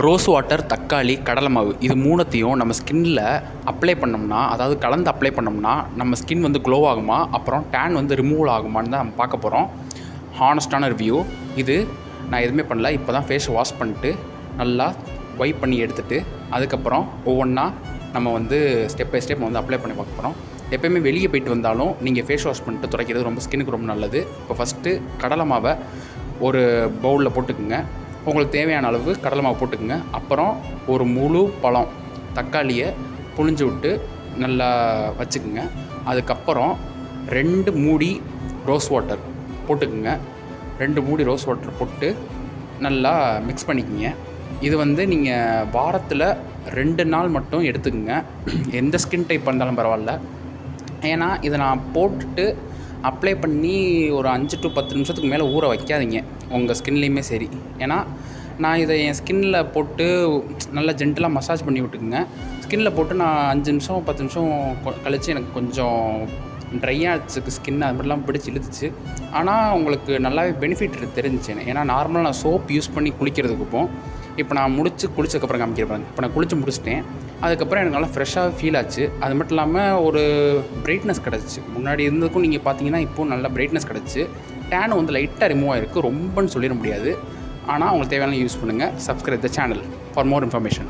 Rose water, தக்காளி, கடலை மாவு இது மூணுத்தையும் நம்ம ஸ்கின்னில் அப்ளை பண்ணோம்னா, அதாவது கலந்து அப்ளை பண்ணோம்னா நம்ம ஸ்கின் வந்து க்ளோ ஆகுமா, அப்புறம் டேன் வந்து ரிமூவல் ஆகுமான்னு தான் நம்ம பார்க்க போகிறோம். ஹானஸ்டான ரிவ்யூ இது. நான் எதுவுமே பண்ணல. இப்போ தான் ஃபேஸ் வாஷ் பண்ணிட்டு நல்லா வைப் பண்ணி எடுத்துகிட்டு அதுக்கப்புறம் ஒவ்வொன்றா நம்ம வந்து ஸ்டெப் பை ஸ்டெப் வந்து அப்ளை பண்ணி பார்க்க போகிறோம். எப்போயுமே வெளியே போய்ட்டு வந்தாலும் நீங்கள் ஃபேஸ் வாஷ் பண்ணிட்டு துடைக்கிறது ரொம்ப ஸ்கின்னுக்கு ரொம்ப நல்லது. இப்போ ஃபஸ்ட்டு கடலை மாவை ஒரு பவுலில் போட்டுக்குங்க. உங்களுக்கு தேவையான அளவு கடலை மாவு போட்டுக்குங்க. அப்புறம் ஒரு முழு பழம் தக்காளியை புழிஞ்சு விட்டு நல்லா வச்சுக்குங்க. அதுக்கப்புறம் 2 மூடி ரோஸ் வாட்டர் போட்டுக்குங்க. 2 மூடி ரோஸ் வாட்டர் போட்டு நல்லா மிக்ஸ் பண்ணிக்கோங்க. இது வந்து நீங்கள் வாரத்தில் 2 நாள் மட்டும் எடுத்துக்கோங்க. எந்த ஸ்கின் டைப் இருந்தாலும் பரவாயில்ல. ஏன்னா இதை நான் போட்டுட்டு அப்ளை பண்ணி ஒரு 5 to 10 நிமிஷத்துக்கு மேலே ஊற வைக்காதீங்க உங்கள் ஸ்கின்லேயுமே சரி. ஏன்னா நான் இதை என் ஸ்கின்னில் போட்டு நல்லா ஜென்டலாக மசாஜ் பண்ணி விட்டுக்குங்க. ஸ்கின்னில் போட்டு நான் 5 நிமிஷம் 10 நிமிஷம் கழித்து எனக்கு கொஞ்சம் ட்ரையாகிடுச்சு ஸ்கின், அது மாதிரிலாம் பிடிச்சி இழுத்துச்சு. ஆனால் உங்களுக்கு நல்லாவே பெனிஃபிட் தெரிஞ்சிச்சு. ஏன்னா நார்மலாக நான் சோப் யூஸ் பண்ணி குளிக்கிறதுக்கு இப்போ நான் குளிச்சதுக்கப்புறம் காமிக்கிறேன். இப்போ நான் குளித்து முடிச்சிட்டேன். அதுக்கப்புறம் எனக்கு நல்லா ஃப்ரெஷ்ஷாக ஃபீல் ஆச்சு. அது மட்டும் இல்லாமல் ஒரு பிரைட்னஸ் கிடச்சிச்சு. முன்னாடி இருந்ததுக்கும் நீங்கள் பார்த்தீங்கன்னா இப்போது நல்லா பிரைட்னஸ் கிடச்சி. டேன் வந்து லைட்டாக ரிமூவ் ஆகிருக்கு. ரொம்பன்னு சொல்லிட முடியாது. ஆனால் உங்களுக்கு தேவையான யூஸ் பண்ணுங்கள். Subscribe the channel for more information.